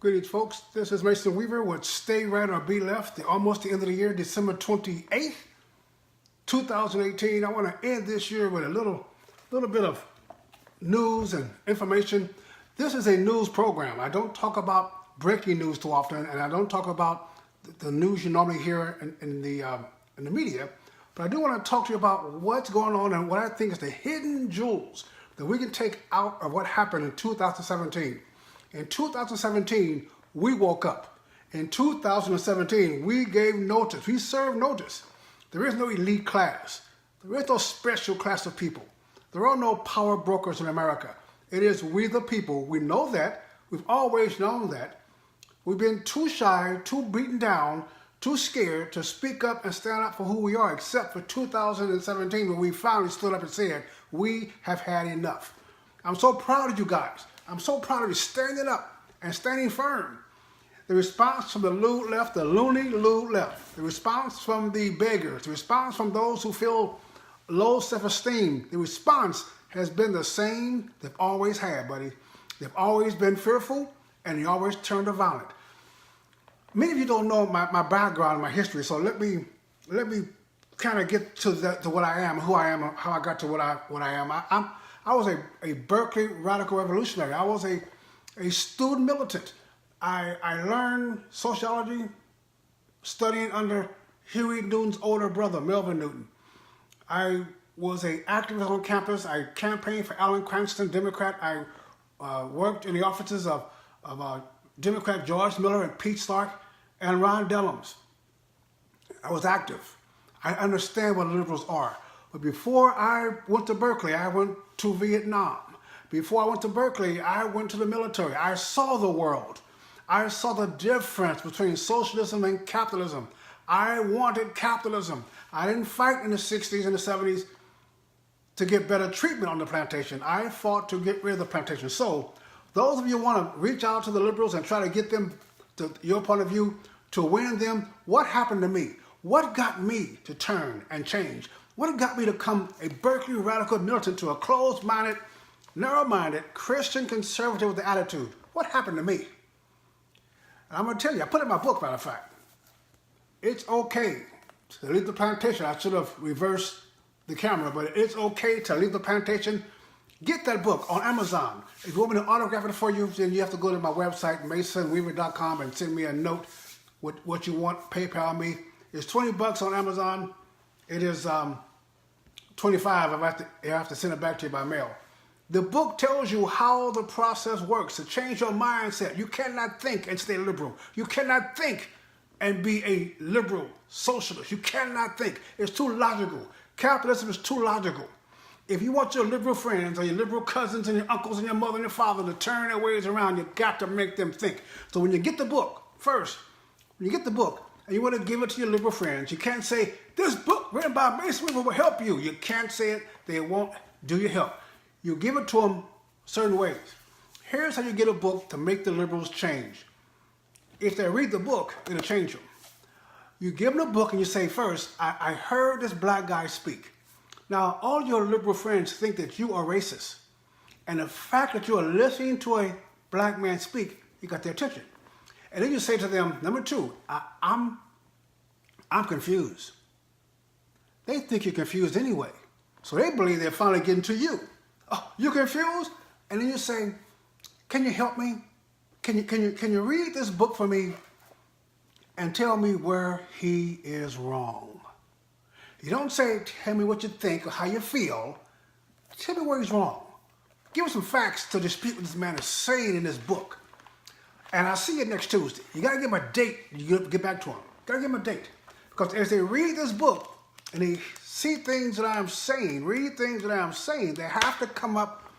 Greetings, folks. This is Mason Weaver with Stay Right or Be Left. Almost the end of the year, December 28th, 2018. I want to end this year with a little bit of news and information. This is a news program. I don't talk about breaking news too often, and I don't talk about the news you normally hear in the media. But I do want to talk to you about what's going on and what I think is the hidden jewels that we can take out of what happened in 2017. In 2017, we woke up. In 2017, we gave notice. We served notice. There is no elite class. There is no special class of people. There are no power brokers in America. It is we the people. We know that. We've always known that. We've been too shy, too beaten down, too scared to speak up and stand up for who we are, except for 2017 when we finally stood up and said, we have had enough. I'm so proud of you guys. I'm so proud of you standing up and standing firm. The response from the lewd left, the loony lewd left. The response from the beggars. The response from those who feel low self-esteem. The response has been the same they've always had, buddy. They've always been fearful, and they always turned to violent. Many of you don't know my background, my history, so let me kind of get to what I am, who I am, how I got to what I am. I was a Berkeley radical revolutionary. I was a student militant. I learned sociology studying under Huey Newton's older brother, Melvin Newton. I was an activist on campus. I campaigned for Alan Cranston, Democrat. I worked in the offices of Democrat George Miller and Pete Stark and Ron Dellums. I was active. I understand what liberals are. But before I went to Berkeley, I went to Vietnam. Before I went to Berkeley, I went to the military. I saw the world. I saw the difference between socialism and capitalism. I wanted capitalism. I didn't fight in the 60s and the 70s to get better treatment on the plantation. I fought to get rid of the plantation. So those of you who want to reach out to the liberals and try to get them to your point of view, to win them, what happened to me? What got me to turn and change? What got me to become a Berkeley radical militant to a closed-minded, narrow-minded, Christian conservative with the attitude? What happened to me? And I'm going to tell you, I put it in my book, matter of fact. It's okay to leave the plantation. I should have reversed the camera, but it's okay to leave the plantation. Get that book on Amazon. If you want me to autograph it for you, then you have to go to my website, masonweaver.com, and send me a note with what you want, PayPal me. It's $20 on Amazon. It is $25 if I have to send it back to you by mail. The book tells you how the process works to change your mindset. You cannot think and stay liberal. You cannot think and be a liberal socialist. You cannot think. It's too logical. Capitalism is too logical. If you want your liberal friends or your liberal cousins and your uncles and your mother and your father to turn their ways around, you've got to make them think. So when you get the book, first, when you get the book, and you want to give it to your liberal friends, you can't say, this book written by Mason Weaver will help you. You can't say it. They won't do you help. You give it to them certain ways. Here's how you get a book to make the liberals change. If they read the book, it'll change them. You give them a book and you say, first, I heard this black guy speak. Now, all your liberal friends think that you are racist. And the fact that you are listening to a black man speak, you got their attention. And then you say to them, number two, I'm confused. They think you're confused anyway. So they believe they're finally getting to you. Oh, you're confused? And then you say, can you help me? Can you read this book for me and tell me where he is wrong? You don't say, tell me what you think or how you feel. Tell me where he's wrong. Give me some facts to dispute what this man is saying in this book. And I'll see you next Tuesday. You got to give him a date. You get back to him. Got to give him a date. Because as they read this book and they see things that I'm saying, read things that I'm saying, they have to come up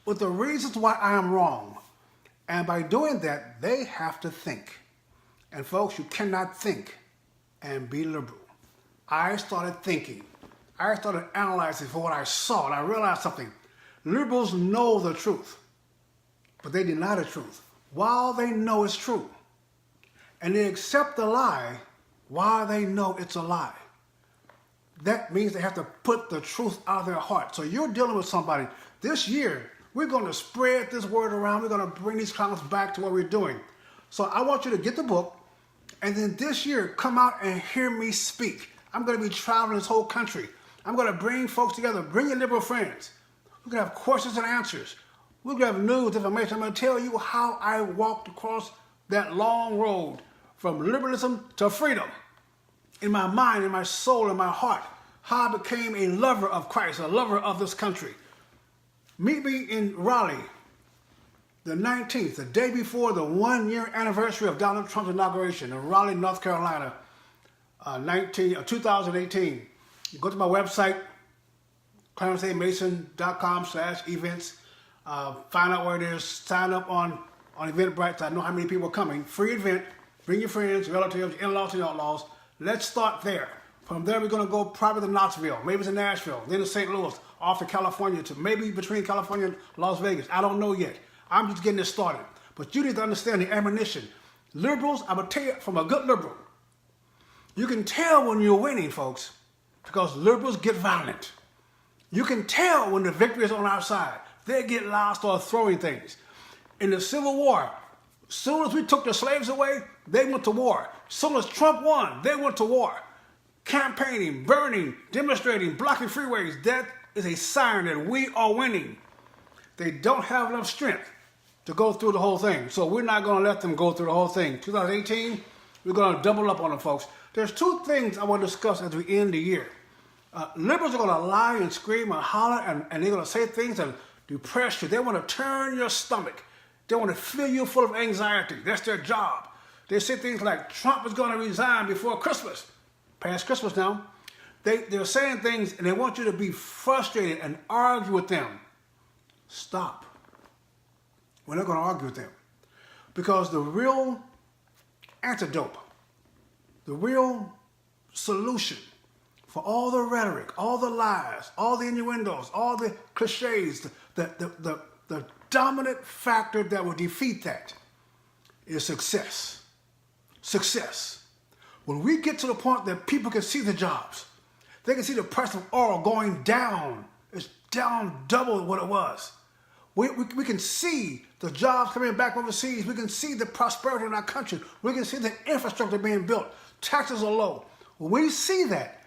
with the reasons why I am wrong. And by doing that, they have to think. And folks, you cannot think and be liberal. I started thinking. I started analyzing for what I saw, and I realized something. Liberals know the truth, but they deny the truth while they know it's true. And they accept the lie while they know it's a lie. That means they have to put the truth out of their heart. So you're dealing with somebody. This year, we're going to spread this word around. We're going to bring these clowns back to what we're doing. So I want you to get the book, and then this year, come out and hear me speak. I'm going to be traveling this whole country. I'm going to bring folks together. Bring your liberal friends. We're going to have questions and answers. We're going to have news, information. I'm going to tell you how I walked across that long road from liberalism to freedom in my mind, in my soul, in my heart. How I became a lover of Christ, a lover of this country. Meet me in Raleigh, the 19th, the day before the 1-year anniversary of Donald Trump's inauguration in Raleigh, North Carolina, 2018. You go to my website, ClarenceAMason.com/events. Find out where it is. Sign up on Eventbrite so I know how many people are coming. Free event. Bring your friends, relatives, in-laws, and outlaws. Let's start there. From there, we're going to go probably to Knoxville, maybe to Nashville, then to St. Louis, off to California, to maybe between California and Las Vegas. I don't know yet. I'm just getting this started. But you need to understand the ammunition. Liberals, I'm going to tell you from a good liberal, you can tell when you're winning, folks, because liberals get violent. You can tell when the victory is on our side. They get loud, start throwing things. In the Civil War, as soon as we took the slaves away, they went to war. As soon as Trump won, they went to war. Campaigning, burning, demonstrating, blocking freeways. That is a sign that we are winning. They don't have enough strength to go through the whole thing. So we're not going to let them go through the whole thing. 2018, we're going to double up on them, folks. There's two things I want to discuss as we end the year. Liberals are going to lie and scream and holler, and they're going to say things that depress you. They want to turn your stomach. They want to fill you full of anxiety. That's their job. They say things like Trump is going to resign before Christmas. Past Christmas now. They're saying things and they want you to be frustrated and argue with them. Stop. We're not going to argue with them. Because the real antidote, the real solution for all the rhetoric, all the lies, all the innuendos, all the cliches, the dominant factor that will defeat that is success. Success. When we get to the point that people can see the jobs, they can see the price of oil going down. It's down double what it was. We can see the jobs coming back overseas. We can see the prosperity in our country. We can see the infrastructure being built. Taxes are low. When we see that,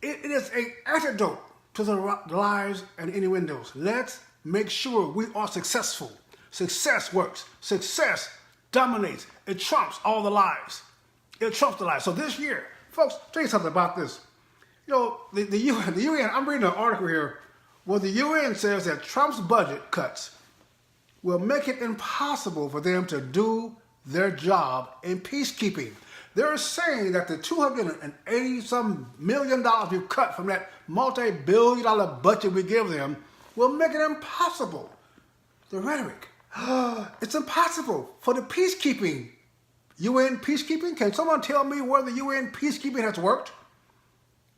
it is an antidote to the lies and innuendos. Let's make sure we are successful. Success works. Success dominates. It trumps all the lies. It trumps the lies. So this year, folks, tell you something about this. You know, the UN, I'm reading an article here where the UN says that Trump's budget cuts will make it impossible for them to do their job in peacekeeping. They're saying that the $280-some million we've cut from that multi-billion-dollar budget we give them will make it impossible. The rhetoric. It's impossible for the peacekeeping. UN peacekeeping? Can someone tell me where the UN peacekeeping has worked?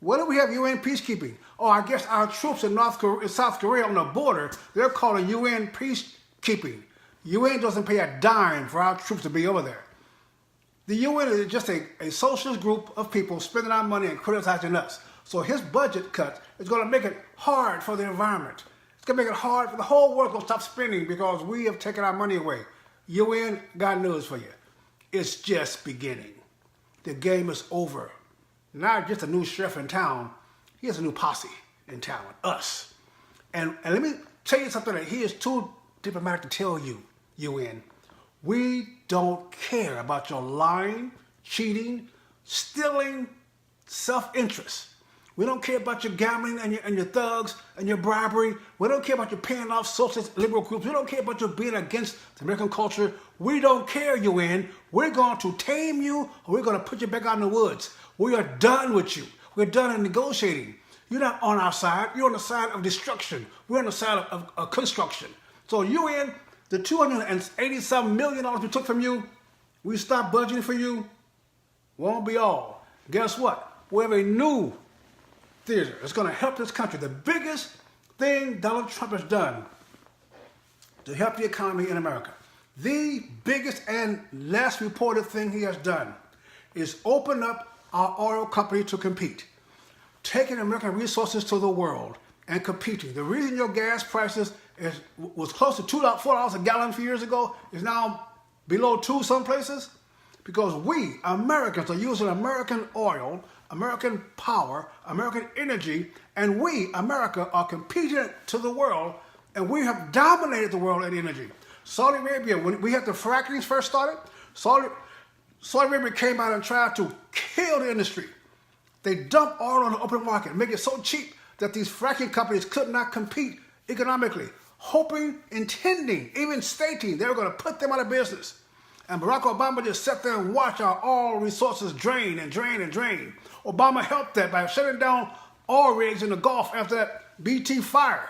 Where do we have UN peacekeeping? Oh, I guess our troops in South Korea on the border, they're calling UN peacekeeping. UN doesn't pay a dime for our troops to be over there. The UN is just a socialist group of people spending our money and criticizing us. So his budget cut is going to make it hard for the environment. It's going to make it hard for the whole world to stop spending because we have taken our money away. UN, got news for you. It's just beginning. The game is over. Not just a new sheriff in town. He has a new posse in town, us. And let me tell you something that he is too diplomatic to tell you, UN. We don't care about your lying, cheating, stealing, self-interest. We don't care about your gambling and your thugs and your bribery. We don't care about you paying off socialist liberal groups. We don't care about you being against the American culture. We don't care, UN. We're going to tame you or we're going to put you back out in the woods. We are done with you. We're done in negotiating. You're not on our side. You're on the side of destruction. We're on the side of construction. So UN, the $280-some million we took from you, we stopped budgeting for you, won't be all. Guess what? We have a new theater. It's going to help this country. The biggest thing Donald Trump has done to help the economy in America, the biggest and last reported thing he has done is open up our oil company to compete, taking American resources to the world and competing. The reason your gas prices was close to $4 a gallon a few years ago is now below 2 some places? Because we, Americans, are using American oil, American power, American energy, and we, America, are competing to the world, and we have dominated the world in energy. Saudi Arabia, when we had the frackings first started, Saudi Arabia came out and tried to kill the industry. They dumped oil on the open market, make it so cheap that these fracking companies could not compete economically, hoping, intending, even stating they were going to put them out of business. And Barack Obama just sat there and watched our oil resources drain and drain and drain. Obama helped that by shutting down oil rigs in the Gulf after that BT fire.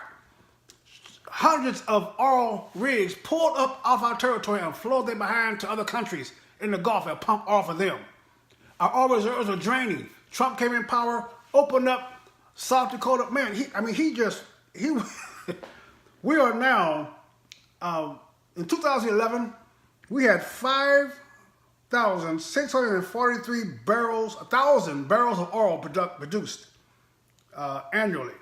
Hundreds of oil rigs pulled up off our territory and flowed them behind to other countries in the Gulf and pumped oil for them. Our oil reserves are draining. Trump came in power, opened up South Dakota. Man, we are now, in 2011, we had 5,643 barrels, 1,000 barrels of oil produced annually.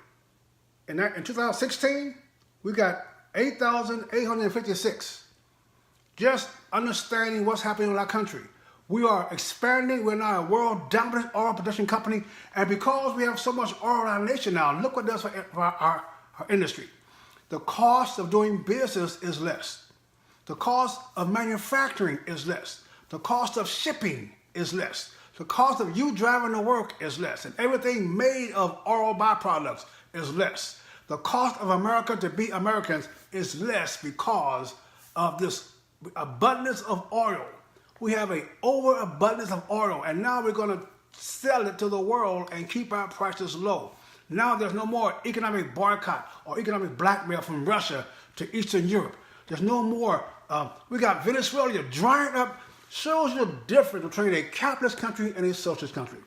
In 2016, we got 8,856. Just understanding what's happening in our country. We are expanding. We're now a world dominant oil production company. And because we have so much oil in our nation now, look what it does for our industry. The cost of doing business is less. The cost of manufacturing is less. The cost of shipping is less. The cost of you driving to work is less. And everything made of oil byproducts is less. The cost of America to be Americans is less because of this abundance of oil. We have an overabundance of oil, and now we're going to sell it to the world and keep our prices low. Now there's no more economic boycott or economic blackmail from Russia to Eastern Europe. There's no more. We got Venezuela drying up. Shows you the difference between a capitalist country and a socialist country.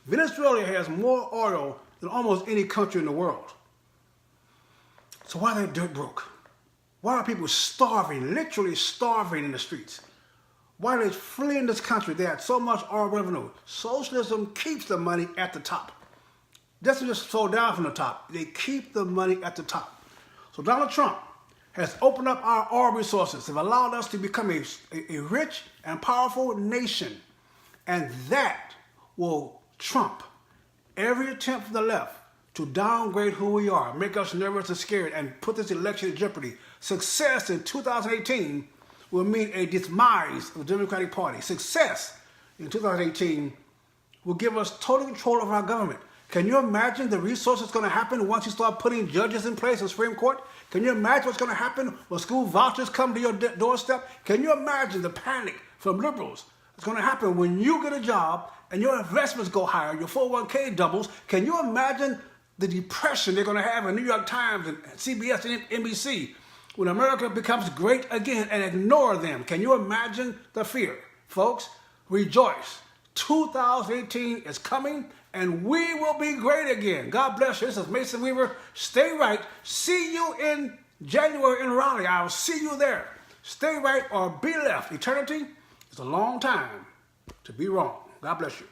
Venezuela has more oil than almost any country in the world. So why are they dirt broke? Why are people starving, literally starving in the streets? Why are they fleeing this country? They had so much oil revenue. Socialism keeps the money at the top. Doesn't just flow down from the top. They keep the money at the top. So Donald Trump has opened up our oil resources, have allowed us to become a rich and powerful nation. And that will trump every attempt from the left to downgrade who we are, make us nervous and scared, and put this election in jeopardy. Success in 2018 will mean a demise of the Democratic Party. Success in 2018 will give us total control of our government. Can you imagine the resources going to happen once you start putting judges in place in the Supreme Court? Can you imagine what's going to happen when school vouchers come to your doorstep? Can you imagine the panic from liberals that's going to happen when you get a job and your investments go higher, your 401k doubles? Can you imagine the depression they're going to have in New York Times and CBS and NBC when America becomes great again and ignore them? Can you imagine the fear? Folks, rejoice. 2018 is coming, and we will be great again. God bless you. This is Mason Weaver. Stay right. See you in January in Raleigh. I'll see you there. Stay right or be left. Eternity is a long time to be wrong. God bless you.